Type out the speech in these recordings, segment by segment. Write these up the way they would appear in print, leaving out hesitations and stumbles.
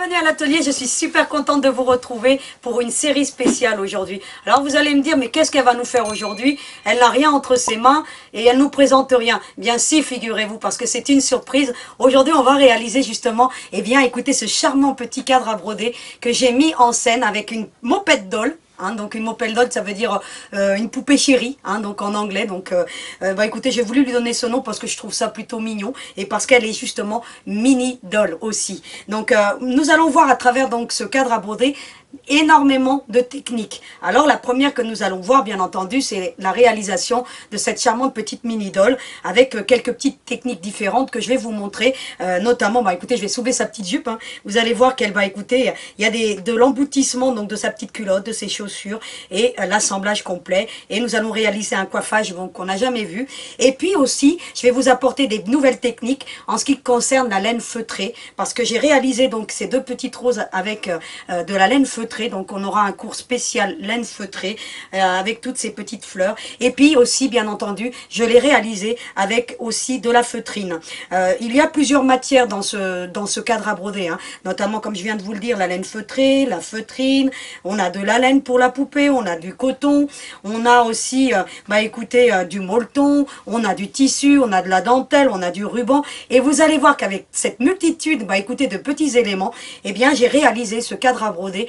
Bienvenue à l'atelier, je suis super contente de vous retrouver pour une série spéciale aujourd'hui. Alors vous allez me dire, mais qu'est-ce qu'elle va nous faire aujourd'hui? Elle n'a rien entre ses mains et elle nous présente rien. Bien si, figurez-vous, parce que c'est une surprise. Aujourd'hui, on va réaliser justement, écoutez, ce charmant petit cadre à broder que j'ai mis en scène avec une mopette doll. Donc une mopette doll, ça veut dire une poupée chérie, donc en anglais. Donc écoutez, j'ai voulu lui donner ce nom parce que je trouve ça plutôt mignon et parce qu'elle est justement mini doll aussi. Donc nous allons voir à travers donc ce cadre à broder énormément de techniques. Alors la première que nous allons voir, bien entendu, c'est la réalisation de cette charmante petite mini doll avec quelques petites techniques différentes que je vais vous montrer. Notamment, écoutez, je vais soulever sa petite jupe. Vous allez voir qu'elle va, écouter, il y a de l'emboutissement donc de sa petite culotte, de ses chaussures et l'assemblage complet. Et nous allons réaliser un coiffage qu'on n'a jamais vu. Et puis aussi, je vais vous apporter des nouvelles techniques en ce qui concerne la laine feutrée, parce que j'ai réalisé donc ces deux petites roses avec de la laine feutrée. Donc on aura un cours spécial laine feutrée avec toutes ces petites fleurs. Et puis aussi, bien entendu, je l'ai réalisé avec aussi de la feutrine. Il y a plusieurs matières dans ce cadre à broder, notamment comme je viens de vous le dire, la laine feutrée, la feutrine, on a de la laine pour la poupée, on a du coton, on a aussi du molleton, on a du tissu, on a de la dentelle, on a du ruban. Et vous allez voir qu'avec cette multitude de petits éléments, j'ai réalisé ce cadre à broder.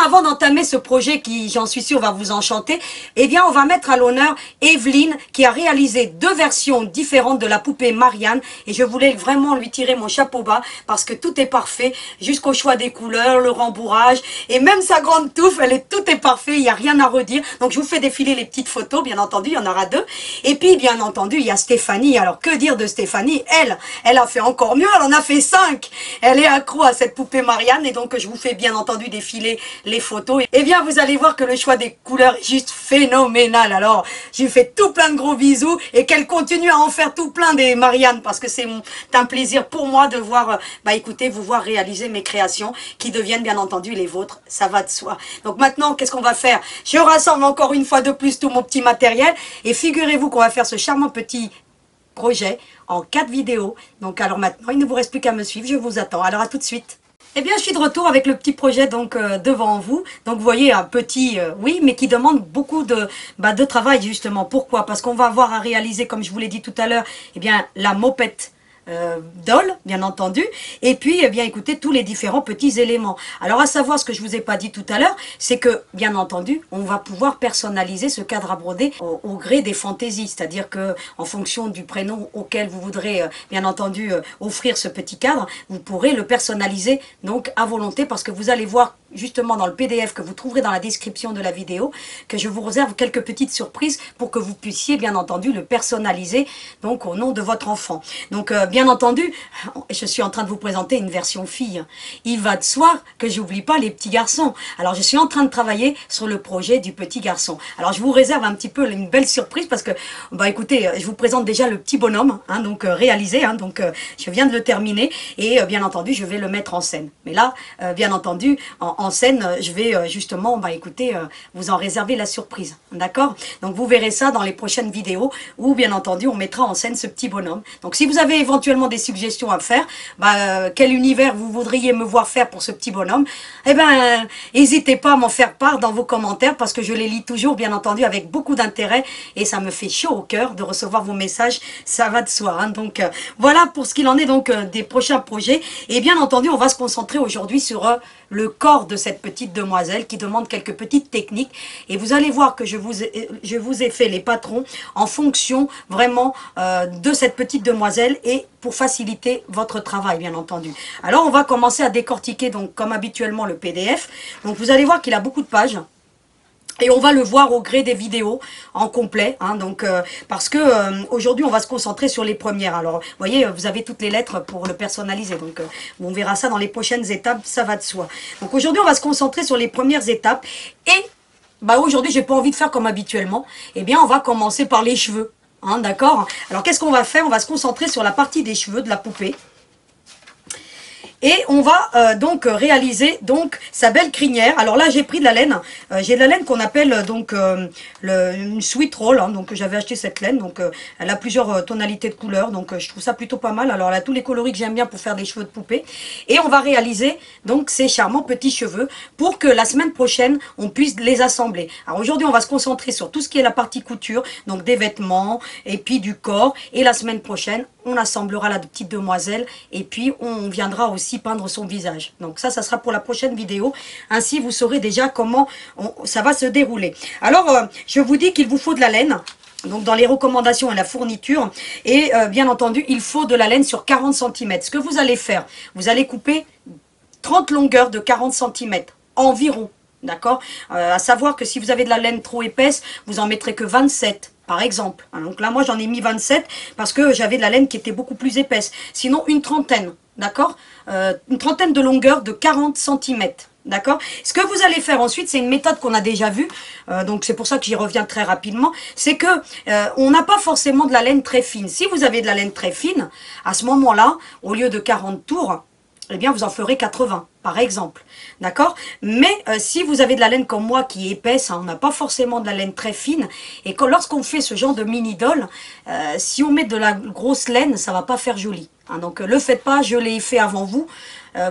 Avant d'entamer ce projet qui, j'en suis sûre, va vous enchanter, on va mettre à l'honneur Evelyne qui a réalisé deux versions différentes de la poupée Marianne. Et je voulais vraiment lui tirer mon chapeau bas parce que tout est parfait, jusqu'au choix des couleurs, le rembourrage et même sa grande touffe, tout est parfait, il n'y a rien à redire. Donc je vous fais défiler les petites photos, bien entendu, il y en aura deux. Et puis, bien entendu, il y a Stéphanie. Alors que dire de Stéphanie? Elle a fait encore mieux, elle en a fait 5. Elle est accro à cette poupée Marianne et donc je vous fais bien entendu défiler les photos. Vous allez voir que le choix des couleurs est juste phénoménal. Alors, je lui fais tout plein de gros bisous et qu'elle continue à en faire tout plein des Marianne parce que c'est un plaisir pour moi de voir, vous voir réaliser mes créations qui deviennent bien entendu les vôtres. Ça va de soi. Donc maintenant, qu'est-ce qu'on va faire? Je rassemble encore une fois de plus tout mon petit matériel et figurez-vous qu'on va faire ce charmant petit projet en 4 vidéos. Donc alors maintenant, il ne vous reste plus qu'à me suivre. Je vous attends. Alors à tout de suite. Je suis de retour avec le petit projet devant vous. Donc vous voyez un petit, oui, mais qui demande beaucoup de travail justement. Pourquoi? Parce qu'on va avoir à réaliser, comme je vous l'ai dit tout à l'heure, la mopette doll, bien entendu, et puis écoutez tous les différents petits éléments. Alors à savoir, ce que je vous ai pas dit tout à l'heure, c'est que bien entendu on va pouvoir personnaliser ce cadre à broder au gré des fantaisies, c'est-à-dire que en fonction du prénom auquel vous voudrez bien entendu offrir ce petit cadre, vous pourrez le personnaliser donc à volonté, parce que vous allez voir justement dans le PDF que vous trouverez dans la description de la vidéo que je vous réserve quelques petites surprises pour que vous puissiez bien entendu le personnaliser donc au nom de votre enfant. Donc bien entendu, je suis en train de vous présenter une version fille. Il va de soi que j'oublie pas les petits garçons. Alors je suis en train de travailler sur le projet du petit garçon. Alors je vous réserve un petit peu une belle surprise parce que écoutez, je vous présente déjà le petit bonhomme réalisé, je viens de le terminer et bien entendu je vais le mettre en scène. Mais là bien entendu en scène, je vais justement, vous en réserver la surprise, d'accord? Donc vous verrez ça dans les prochaines vidéos où bien entendu on mettra en scène ce petit bonhomme. Donc si vous avez éventuellement des suggestions à faire, quel univers vous voudriez me voir faire pour ce petit bonhomme, n'hésitez pas à m'en faire part dans vos commentaires parce que je les lis toujours bien entendu avec beaucoup d'intérêt et ça me fait chaud au cœur de recevoir vos messages, ça va de soi. Donc voilà pour ce qu'il en est des prochains projets et bien entendu on va se concentrer aujourd'hui sur le corps de cette petite demoiselle qui demande quelques petites techniques et vous allez voir que je vous ai fait les patrons en fonction vraiment de cette petite demoiselle et pour faciliter votre travail bien entendu. Alors on va commencer à décortiquer donc comme habituellement le PDF. Donc vous allez voir qu'il a beaucoup de pages. Et on va le voir au gré des vidéos en complet, parce que aujourd'hui on va se concentrer sur les premières. Alors, vous voyez, vous avez toutes les lettres pour le personnaliser, donc on verra ça dans les prochaines étapes, ça va de soi. Donc aujourd'hui on va se concentrer sur les premières étapes et aujourd'hui j'ai pas envie de faire comme habituellement. On va commencer par les cheveux, d'accord? Alors qu'est-ce qu'on va faire? On va se concentrer sur la partie des cheveux de la poupée. Et on va donc réaliser donc sa belle crinière. Alors là j'ai pris de la laine, j'ai de la laine qu'on appelle donc une sweet roll, hein, donc j'avais acheté cette laine, donc elle a plusieurs tonalités de couleurs, donc je trouve ça plutôt pas mal. Alors elle a tous les coloris que j'aime bien pour faire des cheveux de poupée. Et on va réaliser donc ces charmants petits cheveux pour que la semaine prochaine on puisse les assembler. Alors aujourd'hui on va se concentrer sur tout ce qui est la partie couture, donc des vêtements et puis du corps, et la semaine prochaine on assemblera la petite demoiselle et puis on viendra aussi peindre son visage. Donc ça sera pour la prochaine vidéo. Ainsi vous saurez déjà comment ça va se dérouler. Alors je vous dis qu'il vous faut de la laine. Donc dans les recommandations et la fourniture. Et bien entendu il faut de la laine sur 40 cm. Ce que vous allez faire, vous allez couper 30 longueurs de 40 cm environ. D'accord, à savoir que si vous avez de la laine trop épaisse, vous en mettrez que 27 par exemple. Donc là moi j'en ai mis 27 parce que j'avais de la laine qui était beaucoup plus épaisse. Sinon une trentaine, d'accord, une trentaine de longueurs de 40 cm. D'accord. Ce que vous allez faire ensuite, c'est une méthode qu'on a déjà vue, donc c'est pour ça que j'y reviens très rapidement, c'est que on n'a pas forcément de la laine très fine. Si vous avez de la laine très fine, à ce moment-là, au lieu de 40 tours, eh bien vous en ferez 80 par exemple, d'accord. Mais si vous avez de la laine comme moi qui est épaisse, hein, on n'a pas forcément de la laine très fine, et que lorsqu'on fait ce genre de mini-doll, si on met de la grosse laine, ça va pas faire joli, hein. Donc le faites pas, je l'ai fait avant vous.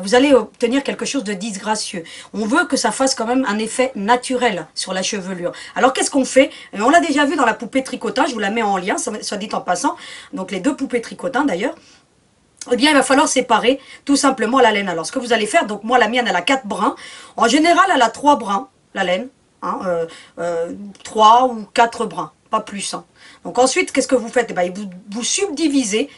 Vous allez obtenir quelque chose de disgracieux. On veut que ça fasse quand même un effet naturel sur la chevelure. Alors qu'est-ce qu'on fait? On l'a déjà vu dans la poupée tricotin, je vous la mets en lien, soit dit en passant. Donc les deux poupées tricotin d'ailleurs. Eh bien, il va falloir séparer tout simplement la laine. Alors, ce que vous allez faire, donc moi, la mienne, elle a 4 brins. En général, elle a 3 brins, la laine. Hein, 3 ou 4 brins, pas plus. Hein. Donc ensuite, qu'est-ce que vous faites? Eh bien, vous subdivisez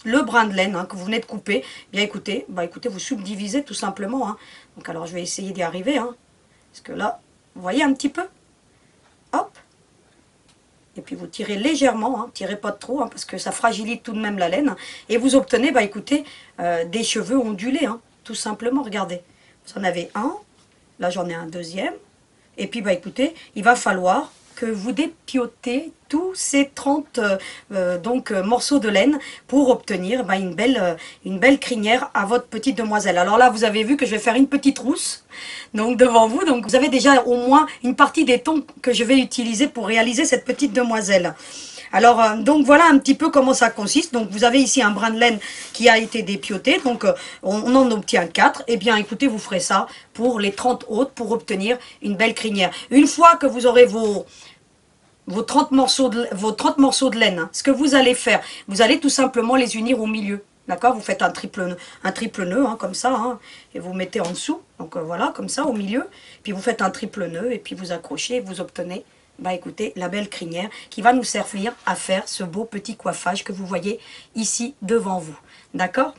le brin de laine, hein, que vous venez de couper. Eh bien, écoutez, vous subdivisez tout simplement. Hein. Donc, alors, je vais essayer d'y arriver. Hein, parce que là, vous voyez un petit peu? Hop. Et puis vous tirez légèrement, hein, tirez pas trop, hein, parce que ça fragilise tout de même la laine. Et vous obtenez, écoutez, des cheveux ondulés, hein, tout simplement, regardez. Vous en avez un, là j'en ai un deuxième. Et puis écoutez, il va falloir que vous dépiotez tous ces 30 morceaux de laine pour obtenir une belle crinière à votre petite demoiselle. Alors là, vous avez vu que je vais faire une petite rousse donc devant vous. Donc vous avez déjà au moins une partie des tons que je vais utiliser pour réaliser cette petite demoiselle. Alors, donc voilà un petit peu comment ça consiste. Donc vous avez ici un brin de laine qui a été dépioté. Donc on en obtient 4. Eh bien écoutez, vous ferez ça pour les 30 autres pour obtenir une belle crinière. Une fois que vous aurez vos 30 morceaux de laine, hein, ce que vous allez faire, vous allez tout simplement les unir au milieu. D'accord, vous faites un triple nœud, hein, comme ça, hein, et vous mettez en dessous. Donc voilà, comme ça, au milieu. Puis vous faites un triple nœud, et puis vous accrochez, et vous obtenez, écoutez, la belle crinière qui va nous servir à faire ce beau petit coiffage que vous voyez ici devant vous. D'accord ?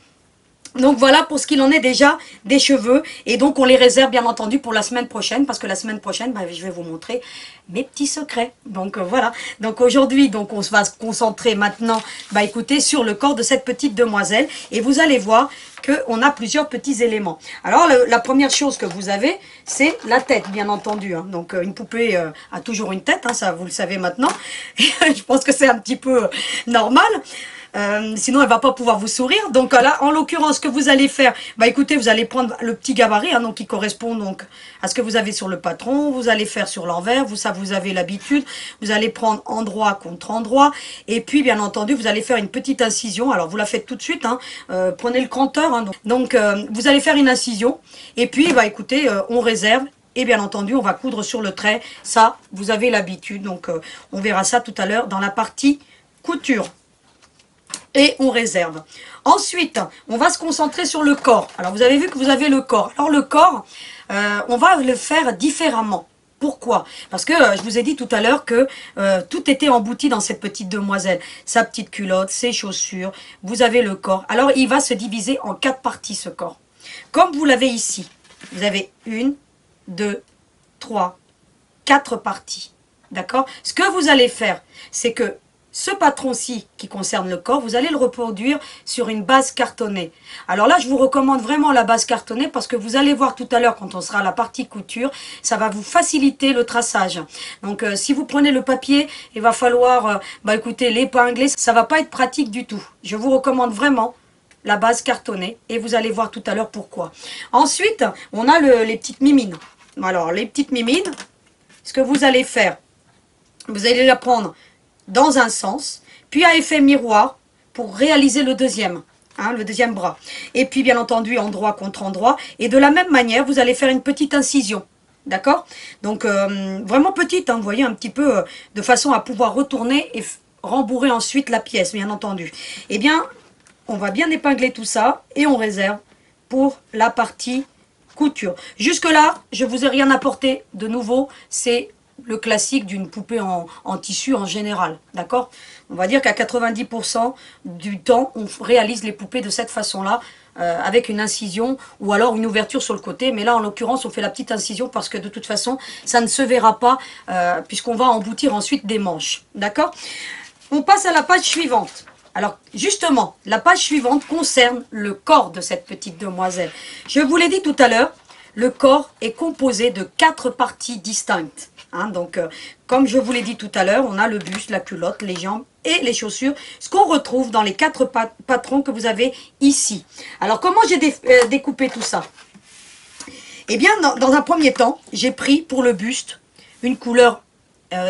Donc voilà pour ce qu'il en est déjà des cheveux. Et donc on les réserve bien entendu pour la semaine prochaine. Parce que la semaine prochaine, je vais vous montrer mes petits secrets. Donc voilà. Donc aujourd'hui, on va se concentrer maintenant, écoutez, sur le corps de cette petite demoiselle. Et vous allez voir qu'on a plusieurs petits éléments. Alors la première chose que vous avez, c'est la tête, bien entendu. Hein. Donc une poupée a toujours une tête, hein, ça vous le savez maintenant. Et je pense que c'est un petit peu normal. Sinon elle va pas pouvoir vous sourire. Donc là, en l'occurrence, ce que vous allez faire, écoutez, vous allez prendre le petit gabarit, hein, donc qui correspond donc à ce que vous avez sur le patron. Vous allez faire sur l'envers, vous avez l'habitude. Vous allez prendre endroit contre endroit, et puis bien entendu, vous allez faire une petite incision. Alors vous la faites tout de suite, hein, prenez le cranteur. Hein, donc vous allez faire une incision, et puis écoutez, on réserve. Et bien entendu, on va coudre sur le trait. Ça, vous avez l'habitude. Donc on verra ça tout à l'heure dans la partie couture. Et on réserve. Ensuite, on va se concentrer sur le corps. Alors, vous avez vu que vous avez le corps. Alors, le corps, on va le faire différemment. Pourquoi? Parce que je vous ai dit tout à l'heure que tout était embouti dans cette petite demoiselle. Sa petite culotte, ses chaussures, vous avez le corps. Alors, il va se diviser en 4 parties, ce corps. Comme vous l'avez ici, vous avez 1, 2, 3, 4 parties. D'accord? Ce que vous allez faire, c'est que ce patron-ci qui concerne le corps, vous allez le reproduire sur une base cartonnée. Alors là, je vous recommande vraiment la base cartonnée parce que vous allez voir tout à l'heure quand on sera à la partie couture, ça va vous faciliter le traçage. Donc si vous prenez le papier, il va falloir écoutez, l'épingler, ça va pas être pratique du tout. Je vous recommande vraiment la base cartonnée et vous allez voir tout à l'heure pourquoi. Ensuite, on a les petites mimines. Alors, les petites mimines, ce que vous allez faire, vous allez la prendre dans un sens, puis à effet miroir pour réaliser le deuxième bras. Et puis, bien entendu, endroit contre endroit. Et de la même manière, vous allez faire une petite incision. D'accord? Donc, vraiment petite, hein, vous voyez, un petit peu de façon à pouvoir retourner et rembourrer ensuite la pièce, bien entendu. Eh bien, on va bien épingler tout ça et on réserve pour la partie couture. Jusque là, je vous ai rien apporté de nouveau, c'est le classique d'une poupée en tissu en général, d'accord? On va dire qu'à 90% du temps, on réalise les poupées de cette façon-là, avec une incision ou alors une ouverture sur le côté. Mais là, en l'occurrence, on fait la petite incision parce que de toute façon, ça ne se verra pas puisqu'on va emboutir ensuite des manches, d'accord? On passe à la page suivante. Alors, justement, la page suivante concerne le corps de cette petite demoiselle. Je vous l'ai dit tout à l'heure, le corps est composé de 4 parties distinctes. Hein, donc, comme je vous l'ai dit tout à l'heure, on a le buste, la culotte, les jambes et les chaussures. Ce qu'on retrouve dans les 4 patrons que vous avez ici. Alors, comment j'ai découpé tout ça? Eh bien, dans un premier temps, j'ai pris pour le buste une couleur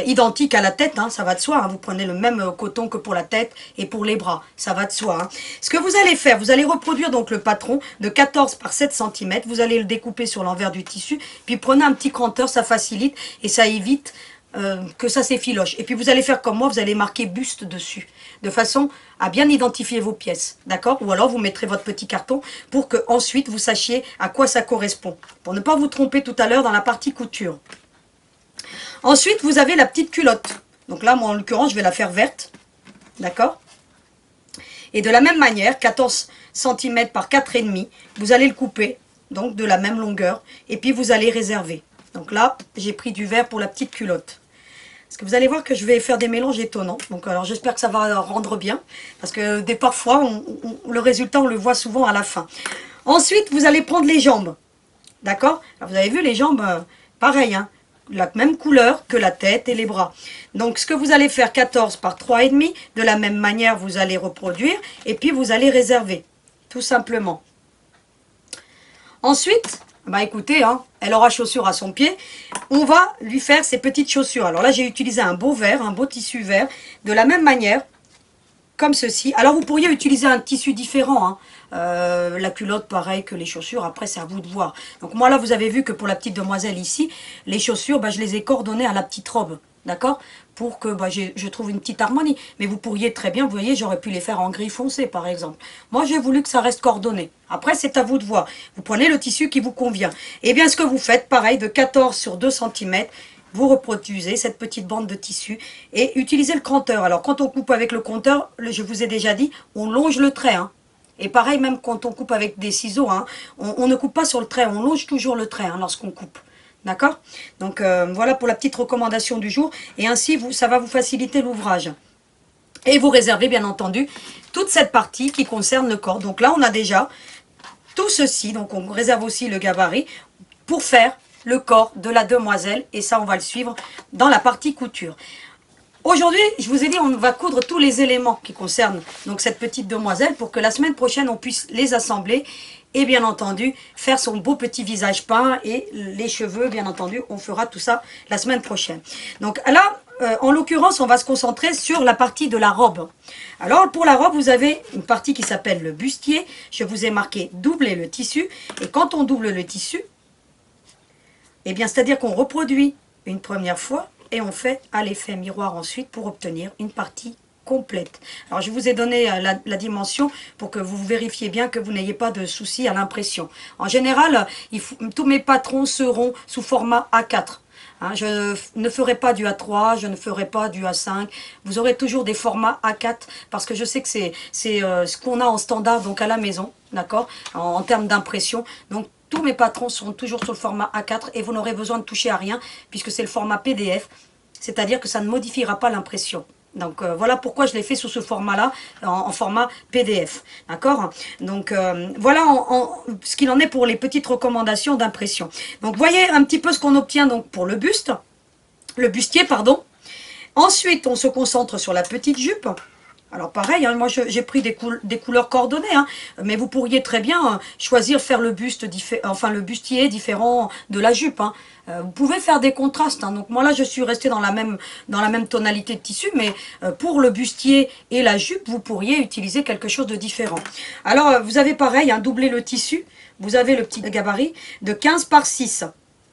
identique à la tête, hein, ça va de soi, hein, vous prenez le même coton que pour la tête et pour les bras, ça va de soi. Hein. Ce que vous allez faire, vous allez reproduire donc le patron de 14 par 7 cm, vous allez le découper sur l'envers du tissu, puis prenez un petit cranteur, ça facilite et ça évite que ça s'effiloche. Et puis vous allez faire comme moi, vous allez marquer buste dessus, de façon à bien identifier vos pièces, d'accord? Ou alors vous mettrez votre petit carton pour que ensuite vous sachiez à quoi ça correspond, pour ne pas vous tromper tout à l'heure dans la partie couture. Ensuite, vous avez la petite culotte. Donc là, moi, en l'occurrence, je vais la faire verte. D'accord? Et de la même manière, 14 cm par 4,5, vous allez le couper, donc de la même longueur. Et puis, vous allez réserver. Donc là, j'ai pris du vert pour la petite culotte. Parce que vous allez voir que je vais faire des mélanges étonnants. Donc, alors, j'espère que ça va rendre bien. Parce que parfois, le résultat, on le voit souvent à la fin. Ensuite, vous allez prendre les jambes. D'accord? Vous avez vu, les jambes, pareil, hein? La même couleur que la tête et les bras. Donc, ce que vous allez faire, 14 par 3,5, de la même manière, vous allez reproduire et puis vous allez réserver, tout simplement. Ensuite, bah écoutez, hein, elle aura chaussures à son pied. On va lui faire ses petites chaussures. Alors là, j'ai utilisé un beau vert, un beau tissu vert, de la même manière, comme ceci. Alors, vous pourriez utiliser un tissu différent, hein. La culotte pareil que les chaussures, après c'est à vous de voir. Donc moi là vous avez vu que pour la petite demoiselle ici, les chaussures bah, je les ai coordonnées à la petite robe, d'accord, pour que bah, je trouve une petite harmonie. Mais vous pourriez très bien, vous voyez, j'aurais pu les faire en gris foncé par exemple. Moi j'ai voulu que ça reste coordonné. Après c'est à vous de voir. Vous prenez le tissu qui vous convient. Et bien ce que vous faites, pareil, de 14 sur 2 cm, vous reproduisez cette petite bande de tissu et utilisez le cranteur. Alors quand on coupe avec le compteur, je vous ai déjà dit, on longe le trait, hein. Et pareil, même quand on coupe avec des ciseaux, hein, on ne coupe pas sur le trait, on longe toujours le trait hein, lorsqu'on coupe. D'accord? Donc voilà pour la petite recommandation du jour. Et ainsi, ça va vous faciliter l'ouvrage. Et vous réservez bien entendu toute cette partie qui concerne le corps. Donc là, on a déjà tout ceci. Donc on réserve aussi le gabarit pour faire le corps de la demoiselle. Et ça, on va le suivre dans la partie couture. Aujourd'hui, je vous ai dit, on va coudre tous les éléments qui concernent donc cette petite demoiselle pour que la semaine prochaine, on puisse les assembler et bien entendu, faire son beau petit visage peint et les cheveux, bien entendu, on fera tout ça la semaine prochaine. Donc là, en l'occurrence, on va se concentrer sur la partie de la robe. Alors, pour la robe, vous avez une partie qui s'appelle le bustier. Je vous ai marqué doubler le tissu. Et quand on double le tissu, eh bien, c'est-à-dire qu'on reproduit une première fois, et on fait à l'effet miroir ensuite pour obtenir une partie complète. Alors je vous ai donné la dimension pour que vous vérifiez bien que vous n'ayez pas de soucis à l'impression. En général, tous mes patrons seront sous format A4. Hein, je ne ferai pas du A3, je ne ferai pas du A5. Vous aurez toujours des formats A4 parce que je sais que c'est ce qu'on a en standard donc à la maison, d'accord, en termes d'impression. Donc tous mes patrons seront toujours sur le format A4 et vous n'aurez besoin de toucher à rien puisque c'est le format PDF, c'est-à-dire que ça ne modifiera pas l'impression. Donc voilà pourquoi je l'ai fait sous ce format-là, en format PDF. D'accord? Donc voilà ce qu'il en est pour les petites recommandations d'impression. Donc voyez un petit peu ce qu'on obtient donc pour le bustier, pardon. Ensuite, on se concentre sur la petite jupe. Alors pareil, hein, moi j'ai pris des couleurs coordonnées, hein, mais vous pourriez très bien choisir faire le buste, enfin le bustier différent de la jupe. Hein. Vous pouvez faire des contrastes. Hein. Donc moi là je suis restée dans la même tonalité de tissu, mais pour le bustier et la jupe, vous pourriez utiliser quelque chose de différent. Alors vous avez pareil, hein, doublé le tissu. Vous avez le petit gabarit de 15 par 6.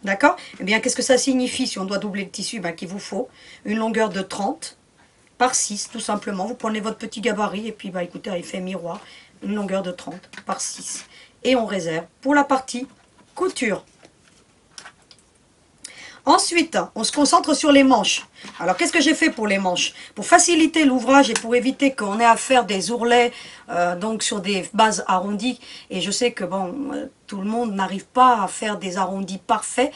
D'accord? Eh bien qu'est-ce que ça signifie si on doit doubler le tissu? Ben, qu'il vous faut une longueur de 30 par 6, tout simplement. Vous prenez votre petit gabarit et puis, bah, écoutez, effet miroir, une longueur de 30 par 6. Et on réserve pour la partie couture. Ensuite, on se concentre sur les manches. Alors, qu'est-ce que j'ai fait pour les manches? Pour faciliter l'ouvrage et pour éviter qu'on ait à faire des ourlets donc sur des bases arrondies, et je sais que bon, tout le monde n'arrive pas à faire des arrondis parfaits,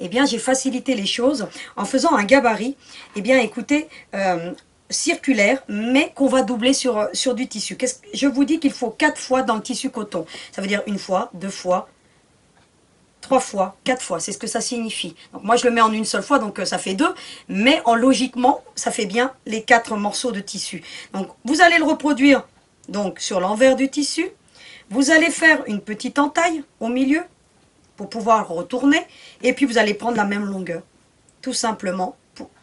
eh bien, j'ai facilité les choses en faisant un gabarit. Eh bien, écoutez, circulaire, mais qu'on va doubler sur du tissu. Je vous dis qu'il faut 4 fois dans le tissu coton. Ça veut dire une fois, 2 fois, 3 fois, 4 fois, c'est ce que ça signifie. Donc moi je le mets en une seule fois, donc ça fait 2, mais logiquement, ça fait bien les 4 morceaux de tissu. Donc vous allez le reproduire donc sur l'envers du tissu. Vous allez faire une petite entaille au milieu pour pouvoir retourner, et puis vous allez prendre la même longueur, tout simplement,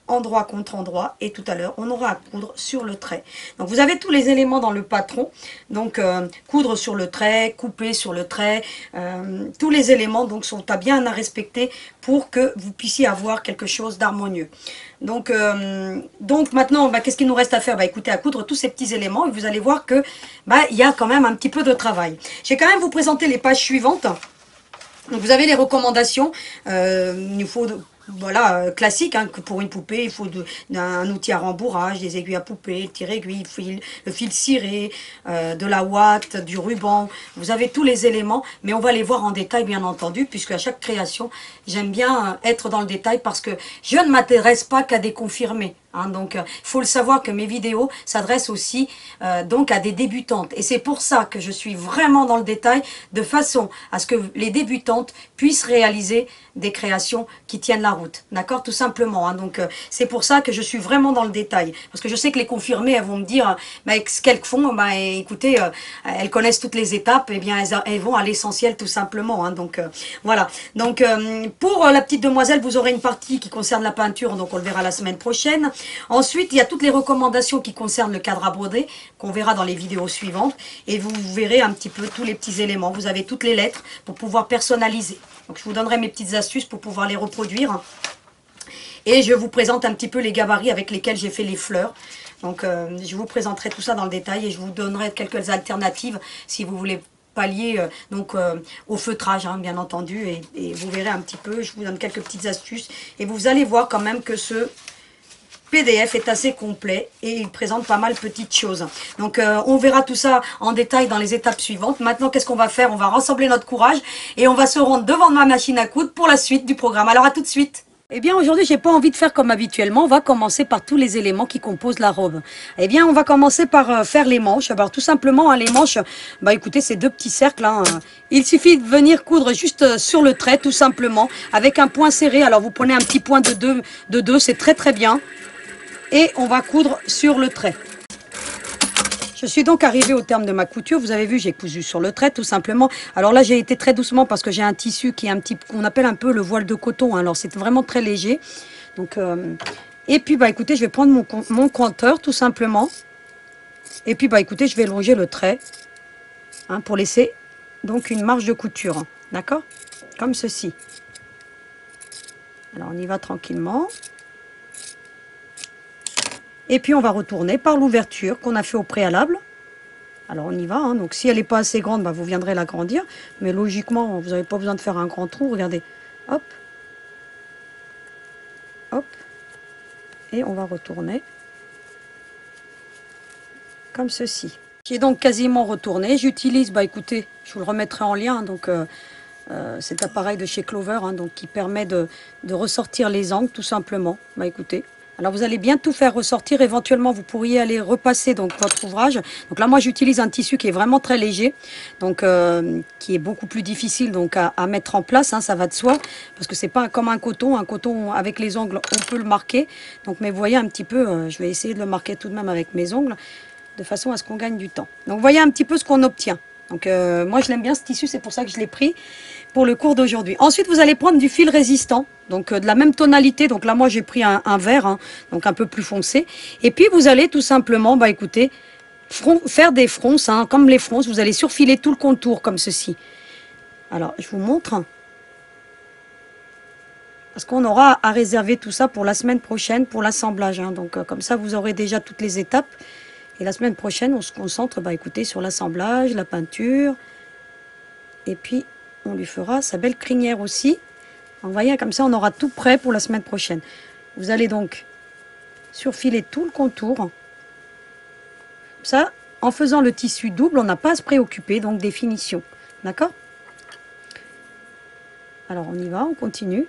endroit contre endroit, et tout à l'heure on aura à coudre sur le trait. Donc vous avez tous les éléments dans le patron, donc coudre sur le trait, couper sur le trait, tous les éléments donc sont à bien à respecter pour que vous puissiez avoir quelque chose d'harmonieux. Donc maintenant, bah, qu'est-ce qu'il nous reste à faire? Bah, écoutez, à coudre tous ces petits éléments, et vous allez voir que bah, il y a quand même un petit peu de travail. Je vais quand même vous présenter les pages suivantes. Donc vous avez les recommandations, il nous faut voilà, classique, hein, que pour une poupée, il faut un outil à rembourrage, des aiguilles à poupée, le tire-aiguille, le fil ciré, de la ouate, du ruban. Vous avez tous les éléments, mais on va les voir en détail, bien entendu, puisque à chaque création, j'aime bien être dans le détail parce que je ne m'intéresse pas qu'à des confirmés. Hein, donc, il faut le savoir que mes vidéos s'adressent aussi donc à des débutantes. Et c'est pour ça que je suis vraiment dans le détail, de façon à ce que les débutantes puissent réaliser des créations qui tiennent la route. D'accord? Tout simplement. Hein, donc, c'est pour ça que je suis vraiment dans le détail. Parce que je sais que les confirmées, elles vont me dire, bah, ce qu'elles font, bah, écoutez, elles connaissent toutes les étapes, et bien elles vont à l'essentiel tout simplement. Hein, donc, voilà. Donc, pour la petite demoiselle, vous aurez une partie qui concerne la peinture, donc on le verra la semaine prochaine. Ensuite, il y a toutes les recommandations qui concernent le cadre à broder, qu'on verra dans les vidéos suivantes. Et vous verrez un petit peu tous les petits éléments. Vous avez toutes les lettres pour pouvoir personnaliser. Donc, je vous donnerai mes petites astuces pour pouvoir les reproduire. Et je vous présente un petit peu les gabarits avec lesquels j'ai fait les fleurs. Donc, je vous présenterai tout ça dans le détail et je vous donnerai quelques alternatives si vous voulez pallier au feutrage, hein, bien entendu. Et vous verrez un petit peu, je vous donne quelques petites astuces. Et vous allez voir quand même que ce PDF est assez complet et il présente pas mal de petites choses. Donc on verra tout ça en détail dans les étapes suivantes. Maintenant, qu'est-ce qu'on va faire? On va rassembler notre courage et on va se rendre devant ma machine à coudre pour la suite du programme. Alors à tout de suite. Eh bien aujourd'hui, j'ai pas envie de faire comme habituellement. On va commencer par tous les éléments qui composent la robe. Eh bien, on va commencer par faire les manches. Alors tout simplement, hein, les manches, bah écoutez, c'est 2 petits cercles. Hein. Il suffit de venir coudre juste sur le trait, tout simplement, avec un point serré. Alors vous prenez un petit point de 2, c'est très très bien. Et on va coudre sur le trait. Je suis donc arrivée au terme de ma couture. Vous avez vu, j'ai cousu sur le trait tout simplement. Alors là, j'ai été très doucement parce que j'ai un tissu qui est un petit, qu'on appelle un peu le voile de coton. Hein. Alors c'est vraiment très léger. Donc, et puis bah écoutez, je vais prendre mon compteur tout simplement. Et puis bah écoutez, je vais longer le trait hein, pour laisser donc une marge de couture. Hein. D'accord? Comme ceci. Alors on y va tranquillement. Et puis on va retourner par l'ouverture qu'on a fait au préalable. Alors on y va, hein. Donc si elle n'est pas assez grande, bah, vous viendrez l'agrandir. Mais logiquement, vous n'avez pas besoin de faire un grand trou. Regardez, hop, hop. Et on va retourner comme ceci. J'ai donc quasiment retourné. J'utilise, bah écoutez, je vous le remettrai en lien. Donc cet appareil de chez Clover, hein, donc, qui permet de ressortir les angles tout simplement. Bah écoutez. Alors vous allez bien tout faire ressortir, éventuellement vous pourriez aller repasser donc votre ouvrage. Donc là moi j'utilise un tissu qui est vraiment très léger, donc qui est beaucoup plus difficile donc à mettre en place, hein, ça va de soi, parce que c'est pas comme un coton avec les ongles on peut le marquer. Donc mais vous voyez un petit peu, je vais essayer de le marquer tout de même avec mes ongles. de façon à ce qu'on gagne du temps. Donc, vous voyez un petit peu ce qu'on obtient. Donc, moi, je l'aime bien ce tissu, c'est pour ça que je l'ai pris pour le cours d'aujourd'hui. Ensuite, vous allez prendre du fil résistant, donc de la même tonalité. Donc là, moi, j'ai pris un vert, hein, donc un peu plus foncé. Et puis, vous allez tout simplement, bah écoutez, faire des fronces, hein, comme les fronces. Vous allez surfiler tout le contour, comme ceci. Alors, je vous montre. Parce qu'on aura à réserver tout ça pour la semaine prochaine, pour l'assemblage. Hein. Donc, comme ça, vous aurez déjà toutes les étapes. Et la semaine prochaine, on se concentre, bah écoutez, sur l'assemblage, la peinture. Et puis, on lui fera sa belle crinière aussi. Vous voyez, comme ça, on aura tout prêt pour la semaine prochaine. Vous allez donc surfiler tout le contour. Comme ça, en faisant le tissu double, on n'a pas à se préoccuper, donc des finitions. D'accord? Alors, on y va, on continue.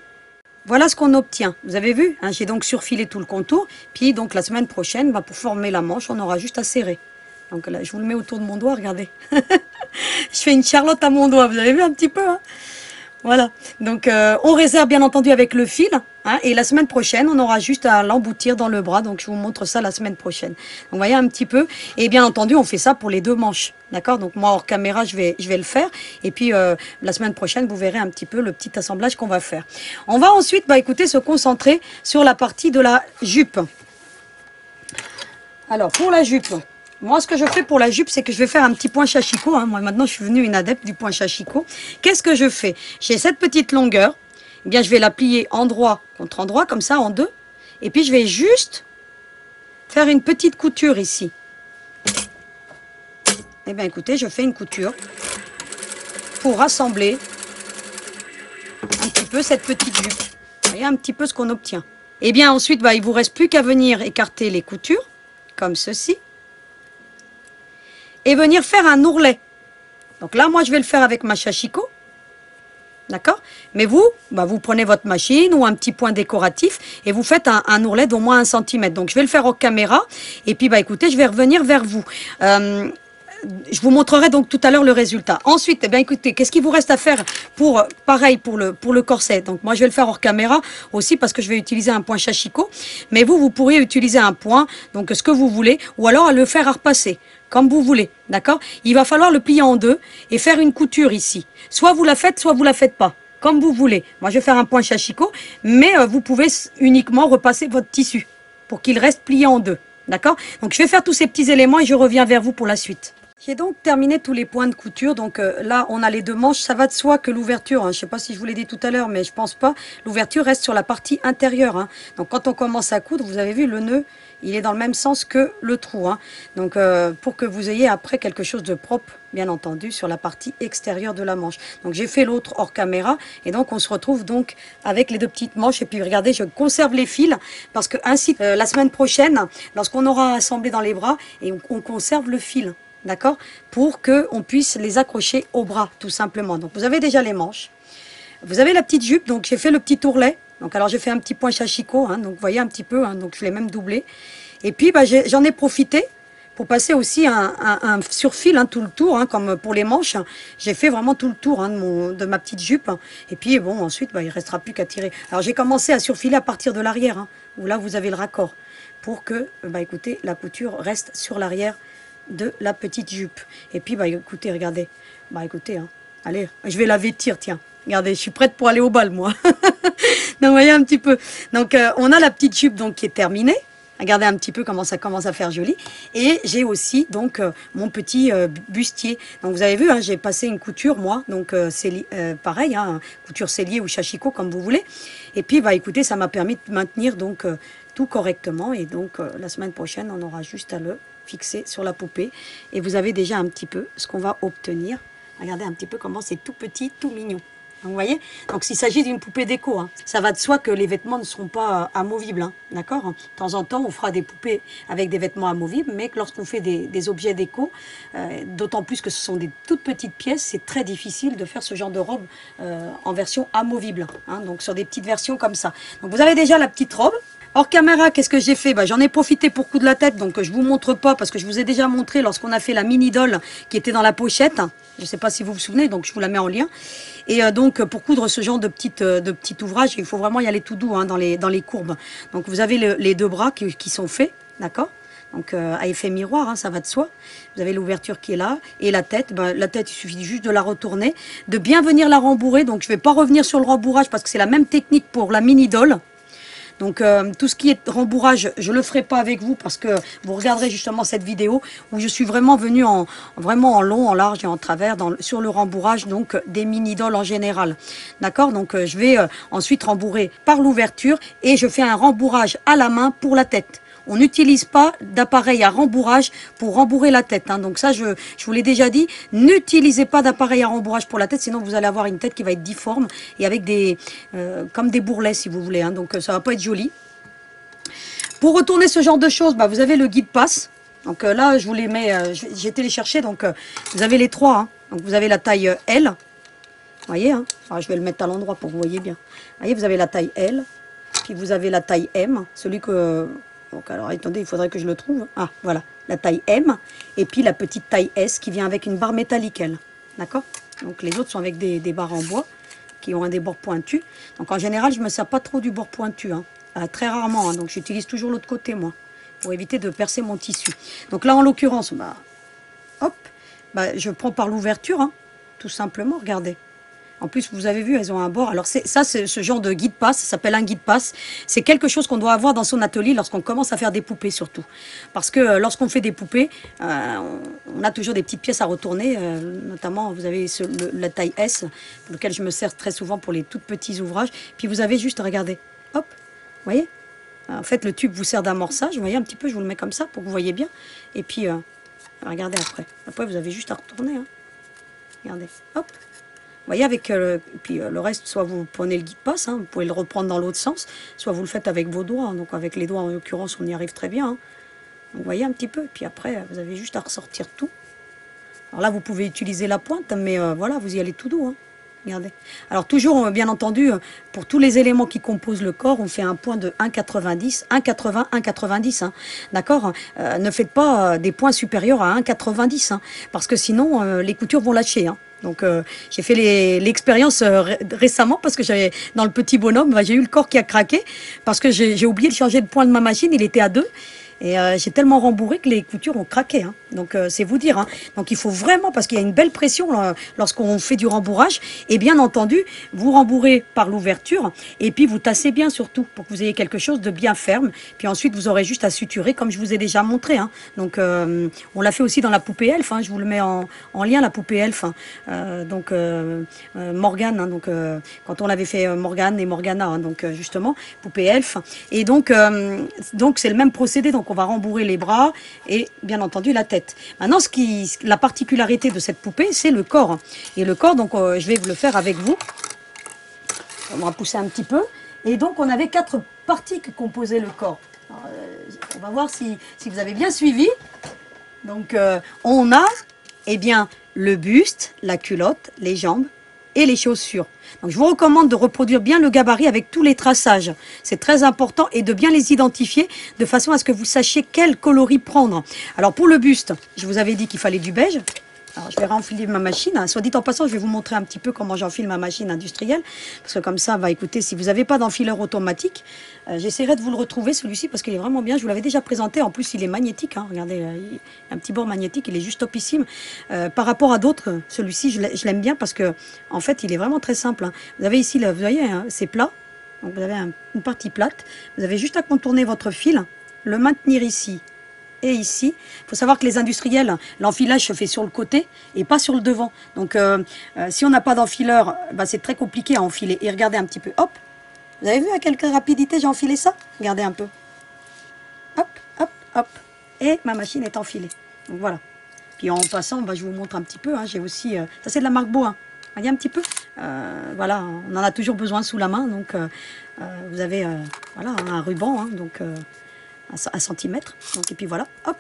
Voilà ce qu'on obtient. Vous avez vu, hein, j'ai donc surfilé tout le contour. Puis, donc, la semaine prochaine, bah, pour former la manche, on aura juste à serrer. Donc là, je vous le mets autour de mon doigt, regardez. Je fais une Charlotte à mon doigt, vous avez vu un petit peu, hein? Voilà. Donc, on réserve bien entendu avec le fil. Hein, et la semaine prochaine, on aura juste à l'emboutir dans le bras. Donc, je vous montre ça la semaine prochaine. Donc, vous voyez un petit peu. Et bien entendu, on fait ça pour les deux manches. D'accord? Donc, moi, hors caméra, je vais le faire. Et puis, la semaine prochaine, vous verrez un petit peu le petit assemblage qu'on va faire. On va ensuite, bah, écoutez, se concentrer sur la partie de la jupe. Alors, pour la jupe... Moi, ce que je fais pour la jupe, c'est que je vais faire un petit point chachicot. Hein. Moi, maintenant, je suis venue une adepte du point chachicot. Qu'est-ce que je fais? J'ai cette petite longueur. Eh bien, je vais la plier endroit contre endroit, comme ça, en deux. Et puis, je vais juste faire une petite couture ici. Eh bien, écoutez, je fais une couture pour rassembler un petit peu cette petite jupe. Vous voyez un petit peu ce qu'on obtient. Eh bien, ensuite, bah, il ne vous reste plus qu'à venir écarter les coutures, comme ceci. Et venir faire un ourlet. Donc là, moi, je vais le faire avec ma chachicot. D'accord? Mais vous, bah, vous prenez votre machine ou un petit point décoratif et vous faites un ourlet d'au moins 1 cm. Donc, je vais le faire en caméra. Et puis, bah, écoutez, je vais revenir vers vous. Je vous montrerai donc tout à l'heure le résultat. Ensuite, eh bien, écoutez, qu'est-ce qu'il vous reste à faire pour, pareil, pour le corset? Donc, moi, je vais le faire hors caméra aussi parce que je vais utiliser un point chachicot. Mais vous, vous pourriez utiliser un point, donc ce que vous voulez, ou alors à le faire à repasser, comme vous voulez, d'accord? Il va falloir le plier en deux et faire une couture ici. Soit vous la faites pas, comme vous voulez. Moi, je vais faire un point chachicot, mais vous pouvez uniquement repasser votre tissu pour qu'il reste plié en deux, d'accord? Donc, je vais faire tous ces petits éléments et je reviens vers vous pour la suite. J'ai donc terminé tous les points de couture. Donc là, on a les deux manches. Ça va de soi que l'ouverture, hein, je ne sais pas si je vous l'ai dit tout à l'heure, mais je pense pas. L'ouverture reste sur la partie intérieure. Hein. Donc quand on commence à coudre, vous avez vu, le nœud, il est dans le même sens que le trou. Hein. Donc pour que vous ayez après quelque chose de propre, bien entendu, sur la partie extérieure de la manche. Donc j'ai fait l'autre hors caméra. Et donc on se retrouve donc avec les deux petites manches. Et puis regardez, je conserve les fils parce que ainsi, la semaine prochaine, lorsqu'on aura assemblé dans les bras, et on conserve le fil. D'accord? Pour qu'on puisse les accrocher au bras, tout simplement. Donc, vous avez déjà les manches. Vous avez la petite jupe. Donc, j'ai fait le petit ourlet. Donc, alors, j'ai fait un petit point chachicot. Hein, donc, vous voyez un petit peu. Hein, donc, je l'ai même doublé. Et puis, bah, j'en ai profité pour passer aussi un surfil, hein, tout le tour, hein, comme pour les manches. J'ai fait vraiment tout le tour hein, de ma petite jupe. Et puis, bon, ensuite, bah, il ne restera plus qu'à tirer. Alors, j'ai commencé à surfiler à partir de l'arrière, hein, où là, vous avez le raccord. Pour que, bah, écoutez, la couture reste sur l'arrière de la petite jupe. Et puis, bah, écoutez, regardez. Bah, écoutez, hein. Allez, je vais la vêtir, tiens. Regardez, je suis prête pour aller au bal, moi. Donc, vous voyez un petit peu. Donc, on a la petite jupe donc, qui est terminée. Regardez un petit peu comment ça commence à faire joli. Et j'ai aussi, donc, mon petit bustier. Donc, vous avez vu, hein, j'ai passé une couture, moi. Donc, pareil, hein, couture sellier ou chachicot, comme vous voulez. Et puis, bah, écoutez, ça m'a permis de maintenir, donc, tout correctement. Et donc, la semaine prochaine, on aura juste à le fixé sur la poupée et vous avez déjà un petit peu ce qu'on va obtenir. Regardez un petit peu comment c'est tout petit, tout mignon. Donc, vous voyez? Donc s'il s'agit d'une poupée déco, hein, ça va de soi que les vêtements ne seront pas amovibles, hein, d'accord? De temps en temps, on fera des poupées avec des vêtements amovibles, mais que lorsqu'on fait des objets déco, d'autant plus que ce sont des toutes petites pièces, c'est très difficile de faire ce genre de robe en version amovible, hein, donc sur des petites versions comme ça. Donc vous avez déjà la petite robe. Hors caméra, qu'est-ce que j'ai fait? Bah, j'en ai profité pour coudre la tête, donc je vous montre pas parce que je vous ai déjà montré lorsqu'on a fait la mini doll qui était dans la pochette. Je ne sais pas si vous vous souvenez, donc je vous la mets en lien. Et donc pour coudre ce genre de petit ouvrage, il faut vraiment y aller tout doux hein, dans les courbes. Donc vous avez les deux bras qui sont faits, d'accord? donc à effet miroir, hein, ça va de soi. Vous avez l'ouverture qui est là, et la tête, la tête, il suffit juste de la retourner, de bien venir la rembourrer, donc je ne vais pas revenir sur le rembourrage parce que c'est la même technique pour la mini-doll. Donc tout ce qui est rembourrage, je ne le ferai pas avec vous parce que vous regarderez justement cette vidéo où je suis vraiment venue vraiment en long, en large et en travers sur le rembourrage donc des mini-dolls en général. D'accord. Donc je vais ensuite rembourrer par l'ouverture et je fais un rembourrage à la main pour la tête. On n'utilise pas d'appareil à rembourrage pour rembourrer la tête. Hein. Donc ça, je vous l'ai déjà dit, n'utilisez pas d'appareil à rembourrage pour la tête, sinon vous allez avoir une tête qui va être difforme et avec comme des bourrelets si vous voulez. Hein. Donc ça va pas être joli. Pour retourner ce genre de choses, vous avez le guide passe. Donc là, je vous les mets, j'ai été les chercher. Donc vous avez les trois. Hein. Donc vous avez la taille L. Vous voyez, hein. Alors, je vais le mettre à l'endroit pour que vous voyez bien. Vous voyez, vous avez la taille L. Puis vous avez la taille M, celui que... Donc alors attendez, il faudrait que je le trouve. Ah voilà, la taille M et puis la petite taille S qui vient avec une barre métallique elle. D'accord. Donc les autres sont avec des barres en bois qui ont des bords pointus. Donc en général, je ne me sers pas trop du bord pointu. Hein. Très rarement, hein. Donc j'utilise toujours l'autre côté moi pour éviter de percer mon tissu. Donc là en l'occurrence, hop, je prends par l'ouverture, hein, tout simplement, regardez. En plus, vous avez vu, elles ont un bord. Alors, c'est ce genre de guide passe, ça s'appelle un guide passe. C'est quelque chose qu'on doit avoir dans son atelier lorsqu'on commence à faire des poupées, surtout. Parce que lorsqu'on fait des poupées, on a toujours des petites pièces à retourner. Notamment, vous avez la taille S, pour lequel je me sers très souvent pour les tout petits ouvrages. Puis, vous avez juste, regardez, hop, vous voyez. En fait, le tube vous sert d'amorçage. Vous voyez un petit peu, je vous le mets comme ça pour que vous voyez bien. Et puis, regardez après. Après, vous avez juste à retourner. Hein. Regardez, hop. Vous voyez, avec puis le reste, soit vous prenez le guide passe, hein, vous pouvez le reprendre dans l'autre sens, soit vous le faites avec vos doigts. Hein, donc avec les doigts, en l'occurrence, on y arrive très bien. Hein. Donc, vous voyez un petit peu. Puis après, vous avez juste à ressortir tout. Alors là, vous pouvez utiliser la pointe, mais voilà, vous y allez tout doux. Hein. Regardez. Alors toujours, bien entendu, pour tous les éléments qui composent le corps, on fait un point de 1,90, 1,80, 1,90. Hein. D'accord. Ne faites pas des points supérieurs à 1,90, hein, parce que sinon, les coutures vont lâcher. Hein. Donc j'ai fait l'expérience récemment parce que j'avais dans le petit bonhomme, j'ai eu le corps qui a craqué parce que j'ai oublié de changer le point de ma machine, il était à 2. Et j'ai tellement rembourré que les coutures ont craqué. Hein. Donc c'est vous dire. Hein. Donc il faut vraiment, parce qu'il y a une belle pression lorsqu'on fait du rembourrage. Et bien entendu, vous rembourrez par l'ouverture. Et puis vous tassez bien surtout pour que vous ayez quelque chose de bien ferme. Puis ensuite vous aurez juste à suturer comme je vous ai déjà montré. Hein. Donc on l'a fait aussi dans la poupée Elf. Hein. Je vous le mets en lien, la poupée Elf. Hein. Donc Morgane. Hein. Donc quand on l'avait fait Morgane et Morgana. Hein. Donc justement, poupée Elf. Et donc c'est le même procédé. Donc on va rembourrer les bras et bien entendu la tête. Maintenant, la particularité de cette poupée, c'est le corps. Et le corps, donc je vais vous le faire avec vous. On va pousser un petit peu. Et donc on avait 4 parties que composait le corps. Alors, on va voir si vous avez bien suivi. Donc on a bien le buste, la culotte, les jambes et les chaussures. Donc je vous recommande de reproduire bien le gabarit avec tous les traçages. C'est très important et de bien les identifier de façon à ce que vous sachiez quel coloris prendre. Alors pour le buste, je vous avais dit qu'il fallait du beige. Alors je vais renfiler ma machine. Soit dit en passant, je vais vous montrer un petit peu comment j'enfile ma machine industrielle. Parce que comme ça, écoutez, si vous n'avez pas d'enfileur automatique, j'essaierai de vous le retrouver celui-ci parce qu'il est vraiment bien. Je vous l'avais déjà présenté. En plus, il est magnétique. Hein. Regardez, il y a un petit bord magnétique. Il est juste topissime. Par rapport à d'autres, celui-ci, je l'aime bien parce que en fait, il est vraiment très simple. Hein. Vous avez ici, là, vous voyez, hein, c'est plat. Donc vous avez une partie plate. Vous avez juste à contourner votre fil, le maintenir ici. Et ici, il faut savoir que les industriels, l'enfilage se fait sur le côté et pas sur le devant. Donc, si on n'a pas d'enfileur, c'est très compliqué à enfiler. Et regardez un petit peu, hop, vous avez vu à quelle rapidité j'ai enfilé ça? Regardez un peu. Hop, hop, hop. Et ma machine est enfilée. Donc voilà. Puis en passant, je vous montre un petit peu. Hein, j'ai aussi, ça c'est de la marque Beau. Hein. Voyez un petit peu. Voilà, on en a toujours besoin sous la main. Donc, vous avez voilà, un ruban. Hein, donc, 1 centimètre. Donc, et puis voilà, hop.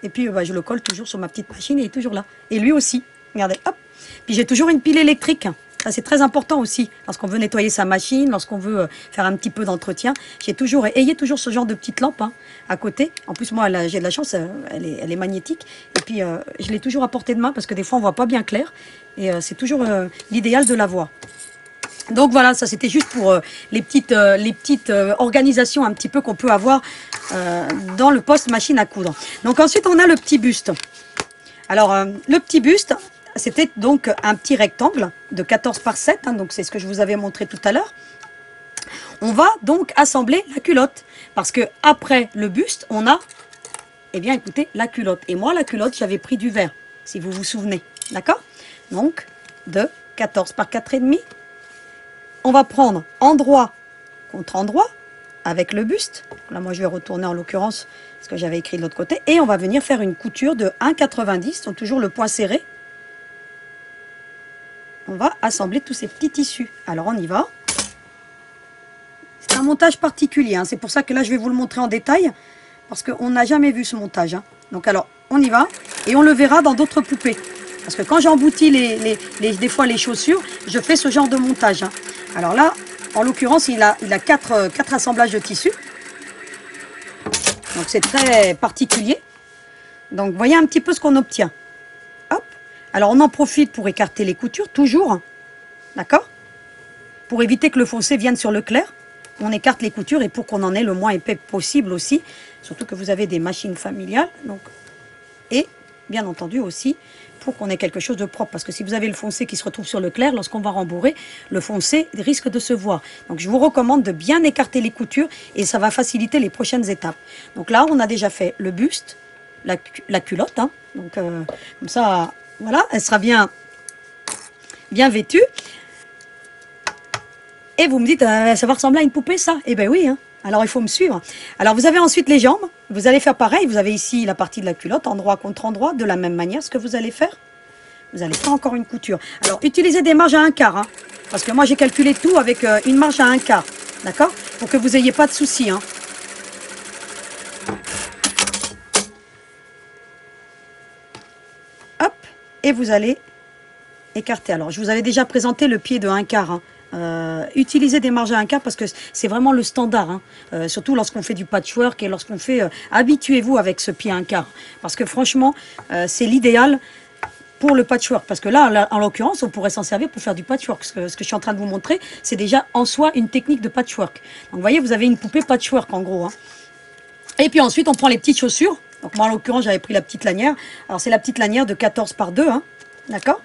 Et puis je le colle toujours sur ma petite machine et il est toujours là. Et lui aussi, regardez, hop. Puis j'ai toujours une pile électrique. Ça c'est très important aussi. Lorsqu'on veut nettoyer sa machine, lorsqu'on veut faire un petit peu d'entretien. Ayez toujours ce genre de petite lampe hein, à côté. En plus moi j'ai de la chance, elle est magnétique. Et puis je l'ai toujours à portée de main parce que des fois on voit pas bien clair. Et c'est toujours l'idéal de l'avoir. Donc voilà, ça c'était juste pour les petites organisations un petit peu qu'on peut avoir dans le poste machine à coudre. Donc ensuite on a le petit buste. Alors le petit buste, c'était donc un petit rectangle de 14 par 7, hein, donc c'est ce que je vous avais montré tout à l'heure. On va donc assembler la culotte, parce que après le buste, on a, eh bien écoutez, la culotte. Et moi la culotte, j'avais pris du vert, si vous vous souvenez, d'accord? Donc de 14 par 4,5. On va prendre endroit contre endroit avec le buste. Là, moi, je vais retourner en l'occurrence ce que j'avais écrit de l'autre côté. Et on va venir faire une couture de 1,90, donc toujours le point serré. On va assembler tous ces petits tissus. Alors, on y va. C'est un montage particulier, hein. C'est pour ça que là, je vais vous le montrer en détail, parce qu'on n'a jamais vu ce montage, hein. Donc, alors, on y va. Et on le verra dans d'autres poupées. Parce que quand j'emboutis des fois les chaussures, je fais ce genre de montage, hein. Alors là, en l'occurrence, il a 4 assemblages de tissus. Donc c'est très particulier. Donc voyez un petit peu ce qu'on obtient. Hop. Alors on en profite pour écarter les coutures, toujours. D'accord? Pour éviter que le foncé vienne sur le clair, on écarte les coutures et pour qu'on en ait le moins épais possible aussi. Surtout que vous avez des machines familiales. Donc, et bien entendu aussi, pour qu'on ait quelque chose de propre. Parce que si vous avez le foncé qui se retrouve sur le clair, lorsqu'on va rembourrer, le foncé risque de se voir. Donc je vous recommande de bien écarter les coutures et ça va faciliter les prochaines étapes. Donc là, on a déjà fait le buste, la culotte. Hein. Donc comme ça, voilà, elle sera bien vêtue. Et vous me dites, ça va ressembler à une poupée ça? Eh bien oui, hein. Alors il faut me suivre. Alors vous avez ensuite les jambes. Vous allez faire pareil. Vous avez ici la partie de la culotte, endroit contre endroit. De la même manière, ce que vous allez faire, vous allez faire encore une couture. Alors utilisez des marges à 1/4. Hein, parce que moi j'ai calculé tout avec une marge à 1/4. D'accord? Pour que vous n'ayez pas de soucis. Hein. Hop. Et vous allez écarter. Alors je vous avais déjà présenté le pied de 1/4. Hein. Utilisez des marges à 1/4 parce que c'est vraiment le standard, hein. Surtout lorsqu'on fait du patchwork et lorsqu'on fait habituez-vous avec ce pied à 1/4 parce que franchement c'est l'idéal pour le patchwork, parce que là en l'occurrence on pourrait s'en servir pour faire du patchwork. Ce que je suis en train de vous montrer, c'est déjà en soi une technique de patchwork. Donc vous voyez, vous avez une poupée patchwork en gros, hein. Et puis ensuite on prend les petites chaussures. Donc moi en l'occurrence j'avais pris la petite lanière. Alors c'est la petite lanière de 14 par 2, hein, d'accord,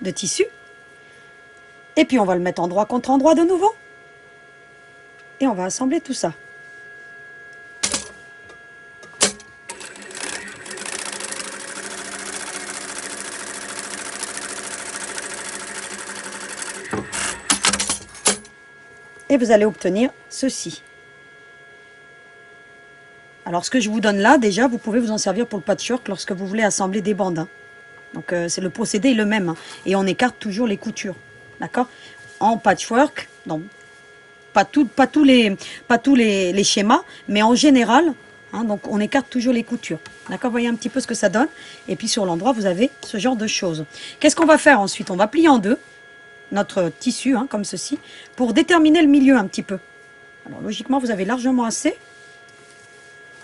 de tissu. Et puis on va le mettre endroit contre endroit de nouveau. Et on va assembler tout ça. Et vous allez obtenir ceci. Alors ce que je vous donne là, déjà, vous pouvez vous en servir pour le patchwork lorsque vous voulez assembler des bandes. Hein. Donc c'est le procédé est le même. Hein. Et on écarte toujours les coutures. D'accord? En patchwork, non, pas tous les schémas, mais en général, hein, donc on écarte toujours les coutures. D'accord? Voyez un petit peu ce que ça donne. Et puis sur l'endroit, vous avez ce genre de choses. Qu'est-ce qu'on va faire ensuite? On va plier en deux notre tissu, hein, comme ceci, pour déterminer le milieu un petit peu. Alors logiquement, vous avez largement assez.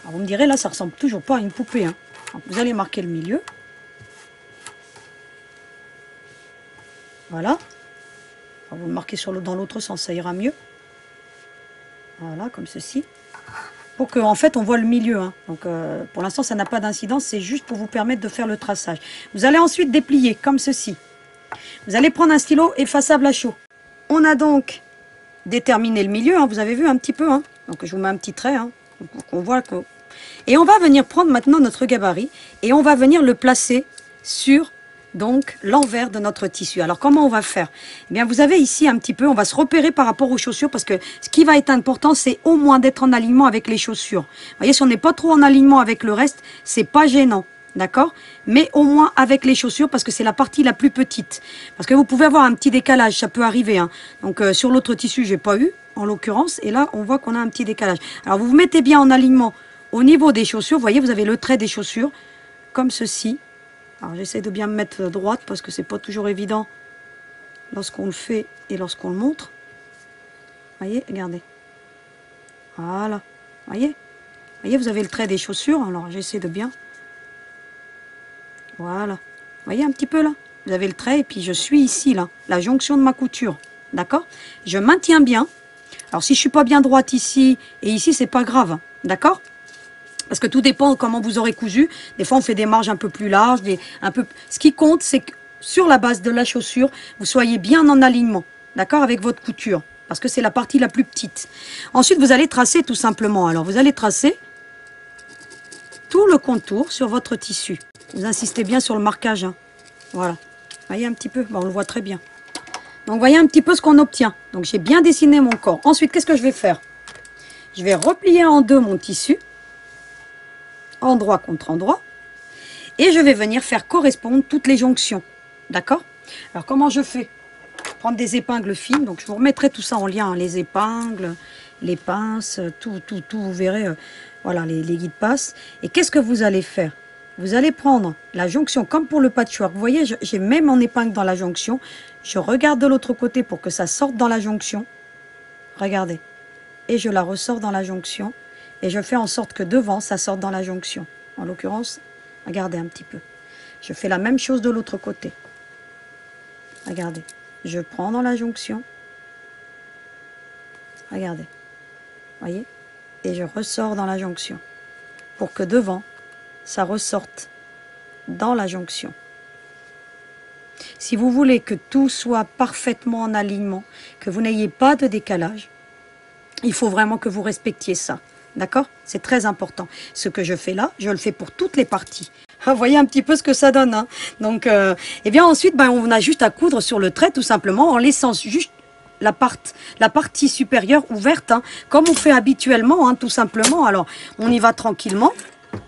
Alors vous me direz, là, ça ressemble toujours pas à une poupée. Hein. Donc, vous allez marquer le milieu. Voilà. Vous le marquez dans l'autre sens, ça ira mieux. Voilà, comme ceci. Pour qu'en fait, on voit le milieu. Hein. Donc, pour l'instant, ça n'a pas d'incidence. C'est juste pour vous permettre de faire le traçage. Vous allez ensuite déplier, comme ceci. Vous allez prendre un stylo effaçable à chaud. On a donc déterminé le milieu. Hein. Vous avez vu un petit peu. Hein. Donc, je vous mets un petit trait. Hein, pour qu'on voit que... Et on va venir prendre maintenant notre gabarit. Et on va venir le placer sur... donc l'envers de notre tissu. Alors comment on va faire? Eh bien vous avez ici un petit peu, on va se repérer par rapport aux chaussures parce que ce qui va être important c'est au moins d'être en alignement avec les chaussures. Vous voyez, si on n'est pas trop en alignement avec le reste, c'est pas gênant. D'accord? Mais au moins avec les chaussures parce que c'est la partie la plus petite. Parce que vous pouvez avoir un petit décalage, ça peut arriver. Hein. Donc sur l'autre tissu, j'ai pas eu en l'occurrence. Et là, on voit qu'on a un petit décalage. Alors vous vous mettez bien en alignement au niveau des chaussures. Vous voyez, vous avez le trait des chaussures comme ceci. Alors j'essaie de bien me mettre droite parce que c'est pas toujours évident lorsqu'on le fait et lorsqu'on le montre. Voyez, regardez. Voilà. Voyez, vous avez le trait des chaussures. Alors j'essaie de bien. Voilà. Voyez un petit peu là. Vous avez le trait et puis je suis ici là, la jonction de ma couture. d'accord? Je maintiens bien. Alors, si je suis pas bien droite ici et ici, c'est pas grave, d'accord? Parce que tout dépend comment vous aurez cousu. Des fois, on fait des marges un peu plus larges, un peu. Ce qui compte, c'est que sur la base de la chaussure, vous soyez bien en alignement, d'accord, avec votre couture, parce que c'est la partie la plus petite. Ensuite, vous allez tracer tout simplement. Alors, vous allez tracer tout le contour sur votre tissu. Vous insistez bien sur le marquage, hein. Voilà. Vous voyez un petit peu? Bon, on le voit très bien. Donc, vous voyez un petit peu ce qu'on obtient. Donc, j'ai bien dessiné mon corps. Ensuite, qu'est-ce que je vais faire? Je vais replier en deux mon tissu, endroit contre endroit, et je vais venir faire correspondre toutes les jonctions. D'accord? Alors, comment je fais? Prendre des épingles fines. Donc, je vous remettrai tout ça en lien, hein, les épingles, les pinces, tout, vous verrez, voilà, les guides-passes. Et qu'est-ce que vous allez faire? Vous allez prendre la jonction comme pour le patchwork. Vous voyez, j'ai même mon épingle dans la jonction. Je regarde de l'autre côté pour que ça sorte dans la jonction. Regardez. Et je la ressors dans la jonction. Et je fais en sorte que devant, ça sorte dans la jonction. En l'occurrence, regardez un petit peu. Je fais la même chose de l'autre côté. Regardez. Je prends dans la jonction. Regardez. Voyez? Et je ressors dans la jonction. Pour que devant, ça ressorte dans la jonction. Si vous voulez que tout soit parfaitement en alignement, que vous n'ayez pas de décalage, il faut vraiment que vous respectiez ça. D'accord? C'est très important. Ce que je fais là, je le fais pour toutes les parties. Vous voyez un petit peu ce que ça donne, hein? Donc, et bien ensuite, on a juste à coudre sur le trait tout simplement en laissant juste la partie supérieure ouverte, hein, comme on fait habituellement, hein, tout simplement. Alors, on y va tranquillement.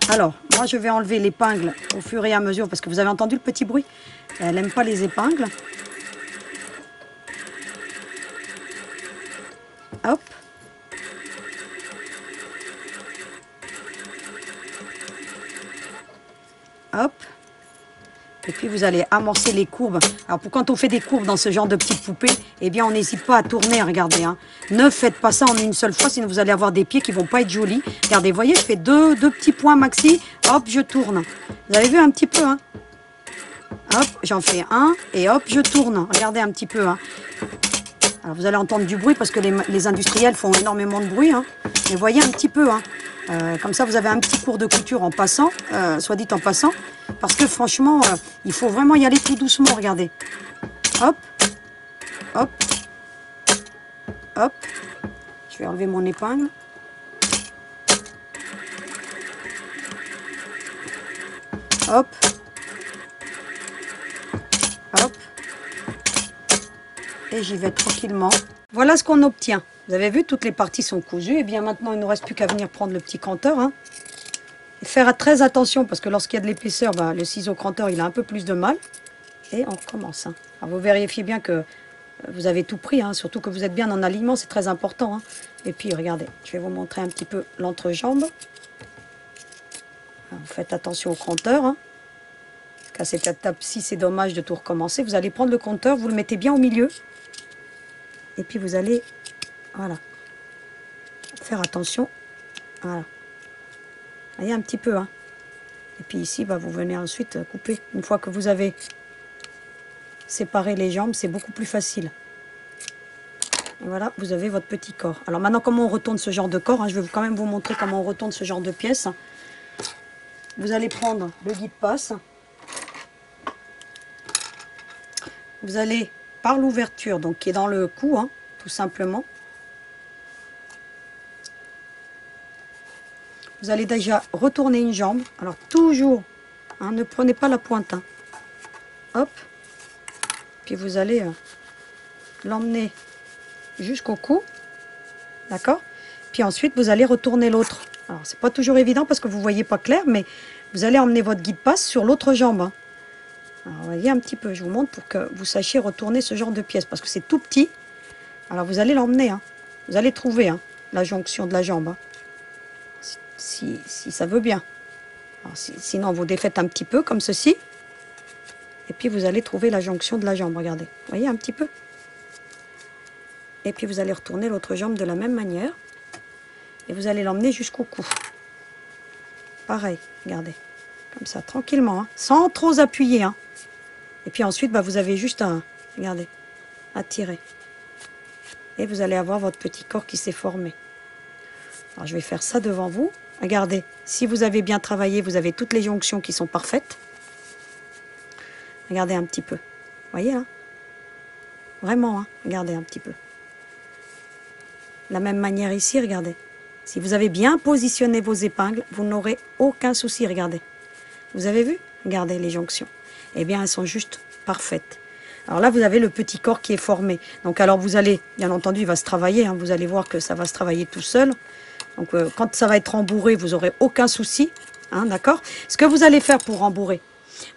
Alors, moi, je vais enlever l'épingle au fur et à mesure, parce que vous avez entendu le petit bruit. Elle n'aime pas les épingles. Hop. Hop. Et puis vous allez amorcer les courbes. Alors quand on fait des courbes dans ce genre de petites poupées, eh bien on n'hésite pas à tourner, regardez. Hein. Ne faites pas ça en une seule fois, sinon vous allez avoir des pieds qui vont pas être jolis. Regardez, vous voyez, je fais deux petits points maxi, hop, je tourne. Vous avez vu un petit peu, hein? Hop, j'en fais un, et hop, je tourne. Regardez un petit peu, hein. Alors vous allez entendre du bruit parce que les industriels font énormément de bruit, hein. Mais voyez un petit peu, hein. Comme ça, vous avez un petit cours de couture en passant, soit dit en passant. Parce que franchement, il faut vraiment y aller tout doucement, regardez. Hop, hop, hop. Je vais enlever mon épingle. Hop, hop. Et j'y vais tranquillement. Voilà ce qu'on obtient. Vous avez vu, toutes les parties sont cousues. Et bien maintenant, il ne nous reste plus qu'à venir prendre le petit cranteur, hein. Et faire très attention, parce que lorsqu'il y a de l'épaisseur, le ciseau cranteur, il a un peu plus de mal. Et on commence, hein. Alors vous vérifiez bien que vous avez tout pris, hein, surtout que vous êtes bien en alignement, c'est très important, hein. Et puis, regardez, je vais vous montrer un petit peu l'entrejambe. Vous faites attention au cranteur, hein. Parce qu'à cette étape-ci, c'est dommage de tout recommencer. Vous allez prendre le compteur, vous le mettez bien au milieu. Et puis vous allez, voilà, faire attention. Voilà. Vous voyez un petit peu, hein. Et puis ici, vous venez ensuite couper. Une fois que vous avez séparé les jambes, c'est beaucoup plus facile. Et voilà, vous avez votre petit corps. Alors maintenant, comment on retourne ce genre de corps, hein, je vais quand même vous montrer comment on retourne ce genre de pièce. Vous allez prendre le guide-passe. Vous allez, par l'ouverture, donc qui est dans le cou, hein, tout simplement. Vous allez déjà retourner une jambe. Alors toujours, hein, ne prenez pas la pointe. Hein. Hop. Puis vous allez l'emmener jusqu'au cou. D'accord? Puis ensuite, vous allez retourner l'autre. Alors, c'est pas toujours évident parce que vous ne voyez pas clair, mais vous allez emmener votre guide-passe sur l'autre jambe. Hein. Alors, voyez un petit peu, je vous montre pour que vous sachiez retourner ce genre de pièce parce que c'est tout petit. Alors, vous allez l'emmener. Hein. Vous allez trouver, hein, la jonction de la jambe. Hein. Si ça veut bien. Alors, sinon, vous défaites un petit peu comme ceci. Et puis, vous allez trouver la jonction de la jambe. Regardez. Vous voyez un petit peu. Et puis, vous allez retourner l'autre jambe de la même manière. Et vous allez l'emmener jusqu'au cou. Pareil, regardez. Comme ça, tranquillement. Hein, sans trop appuyer. Hein. Et puis ensuite, vous avez juste à, regardez, à tirer. Et vous allez avoir votre petit corps qui s'est formé. Alors je vais faire ça devant vous. Regardez, si vous avez bien travaillé, vous avez toutes les jonctions qui sont parfaites. Regardez un petit peu. Vous voyez, hein? Vraiment, hein? Regardez un petit peu. De la même manière ici, regardez. Si vous avez bien positionné vos épingles, vous n'aurez aucun souci, regardez. Vous avez vu? Regardez les jonctions. Eh bien, elles sont juste parfaites. Alors là, vous avez le petit corps qui est formé. Donc alors vous allez, bien entendu, il va se travailler. Hein, vous allez voir que ça va se travailler tout seul. Donc quand ça va être rembourré, vous n'aurez aucun souci. Hein, d'accord? Ce que vous allez faire pour rembourrer,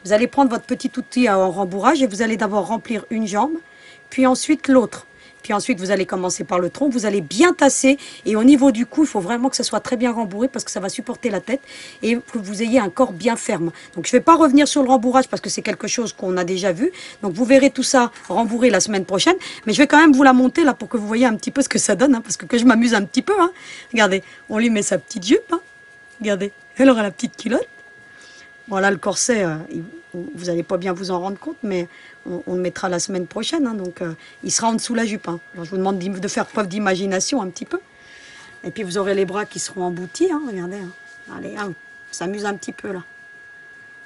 vous allez prendre votre petit outil en rembourrage et vous allez d'abord remplir une jambe, puis ensuite l'autre. Puis ensuite, vous allez commencer par le tronc, vous allez bien tasser. Et au niveau du cou, il faut vraiment que ça soit très bien rembourré parce que ça va supporter la tête et que vous ayez un corps bien ferme. Donc, je ne vais pas revenir sur le rembourrage parce que c'est quelque chose qu'on a déjà vu. Donc, vous verrez tout ça rembourré la semaine prochaine. Mais je vais quand même vous la monter là pour que vous voyez un petit peu ce que ça donne. Hein, parce que je m'amuse un petit peu. Hein. Regardez, on lui met sa petite jupe. Hein. Regardez, elle aura la petite culotte. Voilà, le corset, vous n'allez pas bien vous en rendre compte, mais on le mettra la semaine prochaine. Hein, donc, il sera en dessous la jupe. Hein. Alors, je vous demande de faire preuve d'imagination un petit peu. Et puis, vous aurez les bras qui seront emboutis. Hein, regardez. Hein. Allez, hein, on s'amuse un petit peu, là.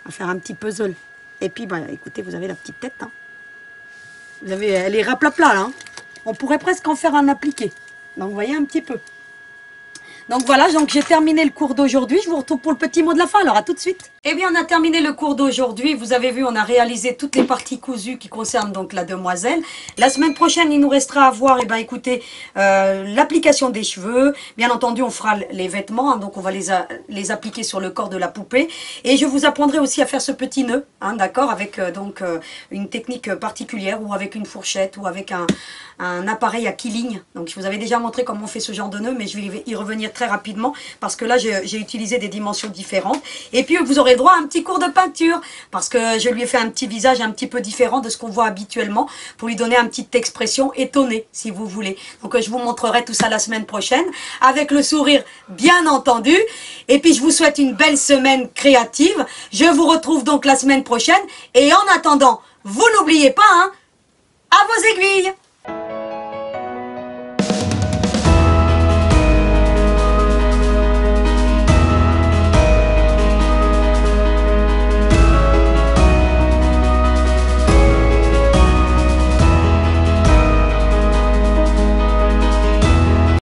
À faire un petit puzzle. Et puis, bah, écoutez, vous avez la petite tête. Hein. Vous avez, elle est raplapla, là. Hein. On pourrait presque en faire un appliqué. Donc, vous voyez un petit peu. Donc voilà, donc j'ai terminé le cours d'aujourd'hui. Je vous retrouve pour le petit mot de la fin. Alors à tout de suite. Eh bien, on a terminé le cours d'aujourd'hui. Vous avez vu, on a réalisé toutes les parties cousues qui concernent donc la demoiselle. La semaine prochaine, il nous restera à voir, eh ben, écoutez, l'application des cheveux. Bien entendu, on fera les vêtements. Hein, donc on va les appliquer sur le corps de la poupée. Et je vous apprendrai aussi à faire ce petit nœud, hein, d'accord, avec une technique particulière ou avec une fourchette ou avec un appareil à quilling. Donc je vous avais déjà montré comment on fait ce genre de nœud, mais je vais y revenir très rapidement parce que là j'ai utilisé des dimensions différentes. Et puis vous aurez droit à un petit cours de peinture parce que je lui ai fait un petit visage un petit peu différent de ce qu'on voit habituellement pour lui donner une petite expression étonnée si vous voulez. Donc je vous montrerai tout ça la semaine prochaine avec le sourire bien entendu. Et puis je vous souhaite une belle semaine créative. Je vous retrouve donc la semaine prochaine et en attendant, vous n'oubliez pas, hein, à vos aiguilles.